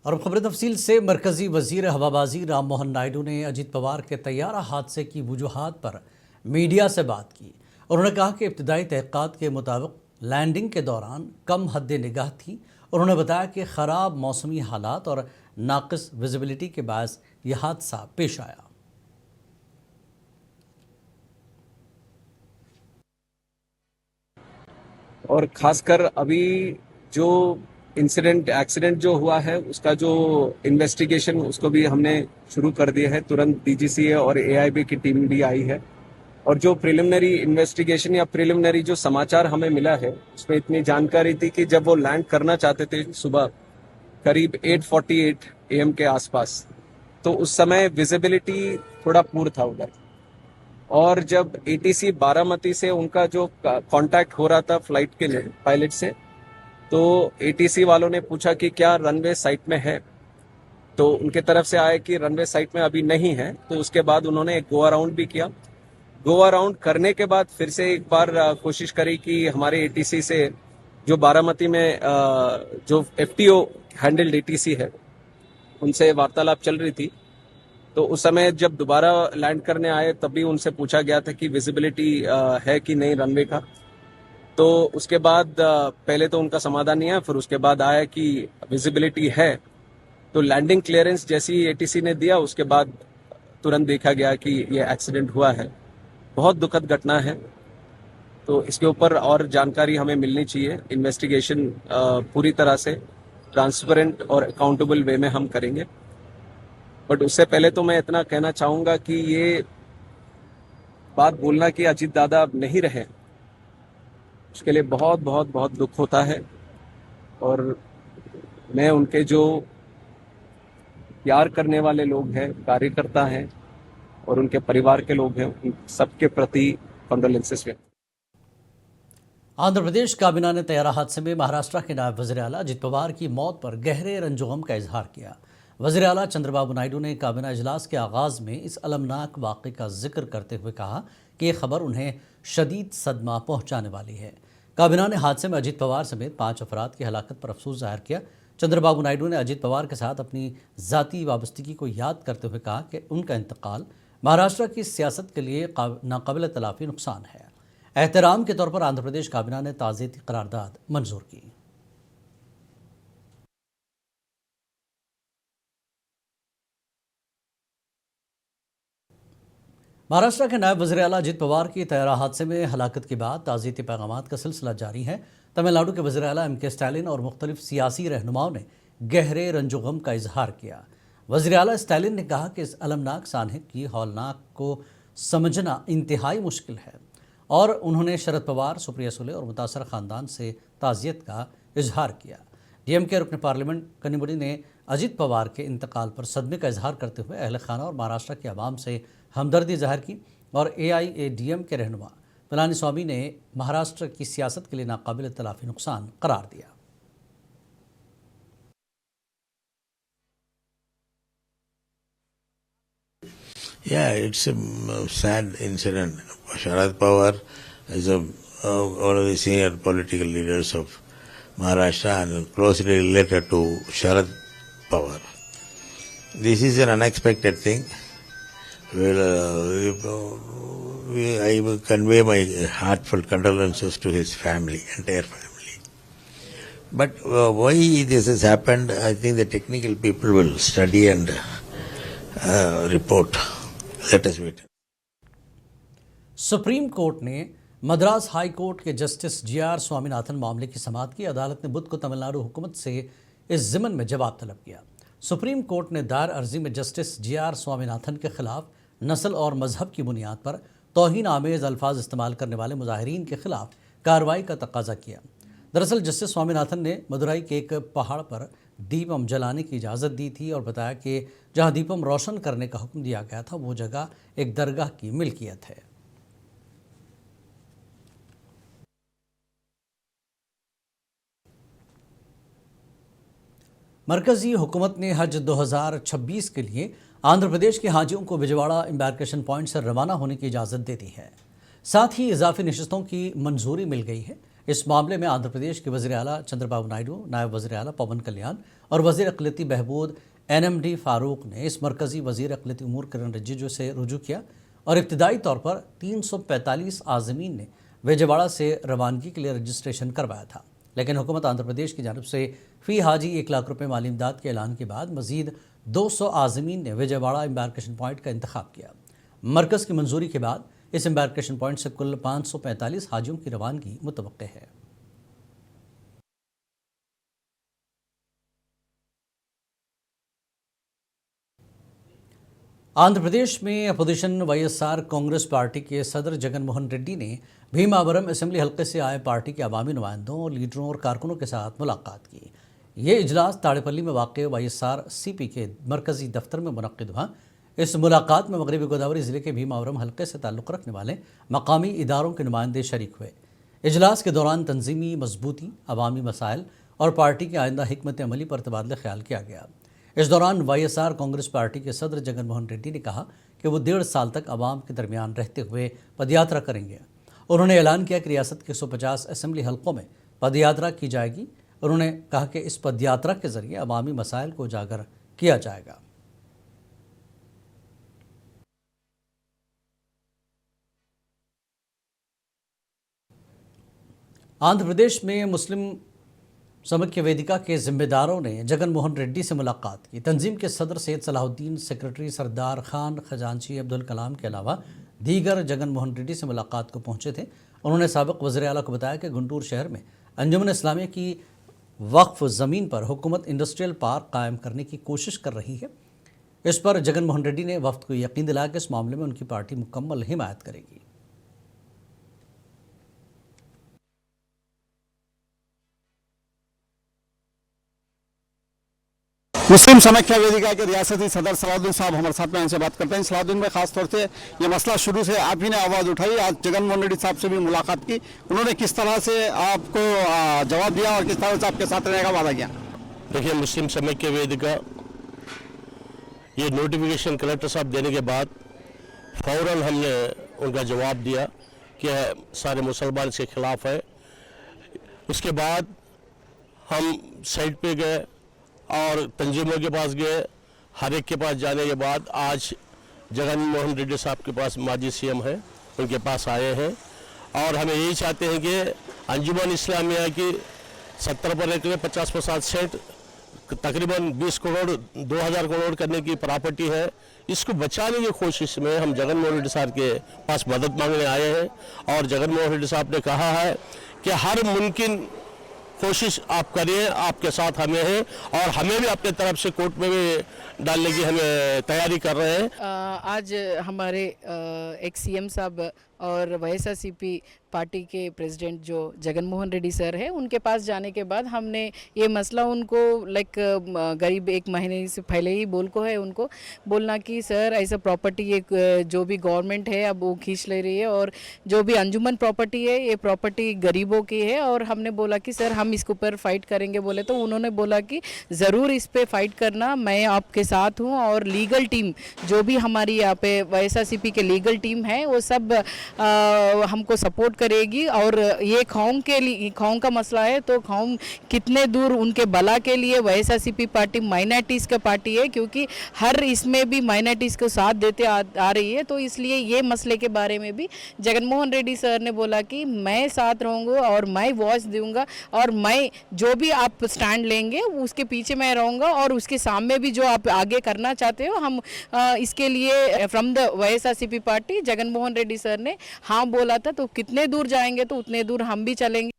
और अब खबर तफसील से मरकजी वजीर हवाबाजी राम मोहन नायडू ने अजीत पवार के तैयारा हादसे की वजूहात पर मीडिया से बात की। उन्होंने कहा कि इब्तदाई तहक़ीक़ात के मुताबिक लैंडिंग के दौरान कम हद निगाह थी। उन्होंने बताया कि ख़राब मौसमी हालात और नाक़िस विजिबिलिटी के बायस यह हादसा पेश आया। और ख़ासकर अभी जो एक्सीडेंट जो हुआ है उसका जो इन्वेस्टिगेशन उसको भी हमने शुरू कर दिया है। तुरंत डीजीसीए और एआईबी की टीम भी आई है और जो प्रिलिमिनरी इन्वेस्टिगेशन या प्रिलिमिनरी जो समाचार हमें मिला है उसमें इतनी जानकारी थी कि जब वो लैंड करना चाहते थे सुबह करीब 8:48 AM के आसपास, तो उस समय विजिबिलिटी थोड़ा पुअर था उधर। और जब एटीसी बारामती से उनका जो कांटेक्ट हो रहा था फ्लाइट के लिए पायलट से, तो एटीसी वालों ने पूछा कि क्या रनवे साइट में है, तो उनके तरफ से आया कि रनवे साइट में अभी नहीं है। तो उसके बाद उन्होंने एक गो अराउंड भी किया। गो अराउंड करने के बाद फिर से एक बार कोशिश करी कि हमारे एटीसी से जो बारामती में जो एफटीओ हैंडल्ड एटीसी है उनसे वार्तालाप चल रही थी। तो उस समय जब दोबारा लैंड करने आए तब भी उनसे पूछा गया था कि विजिबिलिटी है कि नहीं रनवे का। तो उसके बाद पहले तो उनका समाधान नहीं आया, फिर उसके बाद आया कि विजिबिलिटी है। तो लैंडिंग क्लियरेंस जैसी एटीसी ने दिया उसके बाद तुरंत देखा गया कि ये एक्सीडेंट हुआ है। बहुत दुखद घटना है। तो इसके ऊपर और जानकारी हमें मिलनी चाहिए। इन्वेस्टिगेशन पूरी तरह से ट्रांसपेरेंट और अकाउंटेबल वे में हम करेंगे। बट उससे पहले तो मैं इतना कहना चाहूँगा कि ये बात बोलना कि अजीत दादा अब नहीं रहे, उसके लिए बहुत बहुत बहुत दुख होता है। और मैं उनके जो प्यार करने वाले लोग हैं, कार्यकर्ता हैं और उनके परिवार के लोग हैं, उन सबके प्रति कंडोलेंसेस व्यक्त। आंध्र प्रदेश काबीना ने तैयारा हादसे में महाराष्ट्र के नायब वज़ीर आला अजित पवार की मौत पर गहरे रंजो-गम का इजहार किया। वज़ीर आला चंद्रबाबू नायडू ने काबीना इजलास के आगाज़ में इस अलमनाक वाक़े का जिक्र करते हुए कहा कि ये खबर उन्हें शदीद सदमा पहुँचाने वाली है। काबीना ने हादसे में अजित पवार समेत 5 अफराद की हलाकत पर अफसोस जाहिर किया। चंद्रबाबू नायडू ने अजित पवार के साथ अपनी ज़ाती वाबस्तगी को याद करते हुए कहा कि उनका इंतकाल महाराष्ट्र की सियासत के लिए नाकाबिल तलाफ़ी नुकसान है। एहतराम के तौर पर आंध्र प्रदेश काबीना ने ताज़ियती करारदाद मंजूर की। महाराष्ट्र के नायब वज़ीर आला अजित पवार की तैयारा हादसे में हलाकत के बाद ताज़ियती पैगामात का सिलसिला जारी है। तमिलनाडु के वज़ीर आला एम.के. स्टालिन और मुख्तलिफ सियासी रहनुमाओं ने गहरे रंजोगम का इजहार किया। वज़ीर आला स्टालिन ने कहा कि इस अलमनाक सानहे की हौलनाक को समझना इंतहाई मुश्किल है और उन्होंने शरद पवार, सुप्रिया सुले और मुतासर ख़ानदान से ताज़ियत का इजहार किया। डीएमके रुकन पार्लियामेंट कनिमोड़ी ने अजित पवार के इंतकाल पर सदमे का इजहार करते हुए अहल खाना और महाराष्ट्र के अवाम से हमदर्दी जाहिर की और AIADM के रहनुमा पलानीस्वामी ने महाराष्ट्र की सियासत के लिए नाकाबिल तलाफ़ी नुकसान करार दिया। Yeah, it's a sad incident. Sharad Pawar is one of the senior political leaders of Maharashtra and closely related to Sharad Pawar. This is an unexpected thing. I will convey my heartfelt condolences to his family, entire family. But why this has happened, I think the technical people will study and report. Let us wait. Supreme court ने Madras high court के justice GR Swaminathan मामले की समाअत की। अदालत ने बुध को तमिलनाडु हुकूमत से इस ज़िमन में जवाब तलब किया। सुप्रीम कोर्ट ने दायर अर्जी में जस्टिस GR स्वामीनाथन के खिलाफ नस्ल और मजहब की बुनियाद पर तौहीन आमेज़ अल्फाज इस्तेमाल करने वाले मुजाहिरीन के खिलाफ कार्रवाई का तकाजा किया। दरअसल जस्टिस स्वामीनाथन ने मदुराई के एक पहाड़ पर दीपम जलाने की इजाज़त दी थी और बताया कि जहां दीपम रोशन करने का हुक्म दिया गया था वो जगह एक दरगाह की मिल्कियत है। मरकजी हुकूमत ने हज 2026 के लिए आंध्र प्रदेश के हाजियों को बिजवाड़ा एम्बार्केशन पॉइंट से रवाना होने की इजाज़त दे दी है। साथ ही इजाफी नशिस्तों की मंजूरी मिल गई है। इस मामले में आंध्र प्रदेश के वज़ीर आला चंद्रबाबू नायडू, नायब वज़ीर आला पवन कल्याण और वज़ीर अक़लियती बहबूद NMD फ़ारूक ने इस मरकज़ी वज़ीर अक़लियती उमूर किरण रिजिजू से रुजू किया और इब्तदाई तौर पर 345 आज़मीन ने विजयवाड़ा से रवानगी के लिए रजिस्ट्रेशन करवाया था, लेकिन हुकूमत आंध्र प्रदेश की जानिब से फ़ी हाजी 1 लाख रुपये माली इमदाद के ऐलान के बाद मज़ीद 200 आज़मीन ने विजयवाड़ा एम्बारकेशन पॉइंट का इंतखाब किया। मरकज़ की मंजूरी के बाद इस एम्बारकेशन पॉइंट से कुल 545 हाजियों की रवानगी मुतवक्के है। आंध्र प्रदेश में अपोजिशन YSR कांग्रेस पार्टी के सदर जगन मोहन रेड्डी ने भीमावरम असेंबली हल्के से आए पार्टी के अवामी नुमाइंदों और लीडरों और कारकुनों के साथ मुलाकात की। ये इजलास ताड़ेपल्ली में वाक़ YSR CP के मरकज़ी दफ्तर में मुनक़्क़िद हुआ। इस मुलाकात में मगरबी गोदावरी ज़िले के भीमावरम हल्के से ताल्लुक़ रखने वाले मकामी इदारों के नुमाइंदे शरीक हुए। इजलास के दौरान तंजीमी मजबूती, अवामी मसाइल और पार्टी की आइंदा हिकमत अमली पर तबादला ख्याल किया गया। इस दौरान YSR कांग्रेस पार्टी के सदर जगन मोहन रेड्डी ने कहा कि वो 1.5 साल तक आवाम के दरमियान रहते हुए पदयात्रा करेंगे। उन्होंने ऐलान किया कि रियासत के 150 असेंबली हल्कों में पदयात्रा की जाएगी। उन्होंने कहा कि इस पदयात्रा के जरिए अवामी मसाइल को उजागर किया जाएगा। आंध्र प्रदेश में मुस्लिम समख्य वेदिका के जिम्मेदारों ने जगन मोहन रेड्डी से मुलाकात की। तंजीम के सदर सैयद सलाहुद्दीन, सेक्रेटरी सरदार खान, खजांची अब्दुल कलाम के अलावा दीगर जगन मोहन रेड्डी से मुलाकात को पहुंचे थे। उन्होंने साबिक़ वज़ीर आला को बताया कि गुंटूर शहर में अंजुमन इस्लामिया की वक्फ ज़मीन पर हुकूमत इंडस्ट्रियल पार्क कायम करने की कोशिश कर रही है। इस पर जगन मोहन रेड्डी ने वफ्द को यकीन दिलाया कि इस मामले में उनकी पार्टी मुकम्मल हिमायत करेगी। मुस्लिम समाख्या वेदिका के रियासती सदर सलाहुद्दीन साहब हमारे साथ में, इनसे बात करते हैं। सलाहुद्दीन भाई, खास तौर से ये मसला शुरू से आप ही ने आवाज़ उठाई, आज जगन मोहन रेड्डी साहब से भी मुलाकात की, उन्होंने किस तरह से आपको जवाब दिया और किस तरह से आपके साथ रहने का वादा किया? देखिए, मुस्लिम समाख्या वेदिका ये नोटिफिकेशन कलेक्टर साहब देने के बाद फ़ौरन हमने उनका जवाब दिया कि सारे मुसलमान इसके खिलाफ है। उसके बाद हम साइट पे गए और तंजीमों के पास गए। हर एक के पास जाने के बाद आज जगन मोहन रेड्डी साहब के पास माजी CM है, उनके पास आए हैं और हमें यही चाहते हैं कि अंजुमन इस्लामिया की 70 पर एकड़ 50% सेंट तकरीबन 20 करोड़ 2000 करोड़ करने की प्रॉपर्टी है, इसको बचाने की कोशिश में हम जगन मोहन रेड्डी साहब के पास मदद मांगने आए हैं। और जगन मोहन रेड्डी साहब ने कहा है कि हर मुमकिन कोशिश आप करिए, आपके साथ हमें है और हमें भी अपने तरफ से कोर्ट में भी डालने की हमें तैयारी कर रहे हैं। आज हमारे एक्स CM साहब और YSR CP पार्टी के प्रेसिडेंट जो जगन मोहन रेड्डी सर है, उनके पास जाने के बाद हमने ये मसला उनको करीब 1 महीने से पहले ही बोल को है उनको बोलना कि सर ऐसा प्रॉपर्टी ये जो भी गवर्नमेंट है अब वो खींच ले रही है और जो भी अंजुमन प्रॉपर्टी है ये प्रॉपर्टी गरीबों की है और हमने बोला कि सर हम इसके ऊपर फाइट करेंगे बोले तो उन्होंने बोला कि ज़रूर इस पर फाइट करना, मैं आपके साथ हूँ और लीगल टीम जो भी हमारी यहाँ पे YSR CP के लीगल टीम है वो सब हमको सपोर्ट करेगी। और ये खौम के लिए खौम का मसला है तो खौम कितने दूर उनके भला के लिए YSR CP पार्टी माइनॉरिटीज़ का पार्टी है, क्योंकि हर इसमें भी माइनॉरिटीज़ को साथ देते आ रही है। तो इसलिए ये मसले के बारे में भी जगन मोहन रेड्डी सर ने बोला कि मैं साथ रहूँगा और मैं वॉइस दूंगा और मैं जो भी आप स्टैंड लेंगे उसके पीछे मैं रहूँगा और उसके सामने भी जो आप आगे करना चाहते हो हम इसके लिए from the YSR CP party Jagan Mohan Reddy sir ने हाँ बोला था। तो कितने दूर जाएंगे तो उतने दूर हम भी चलेंगे।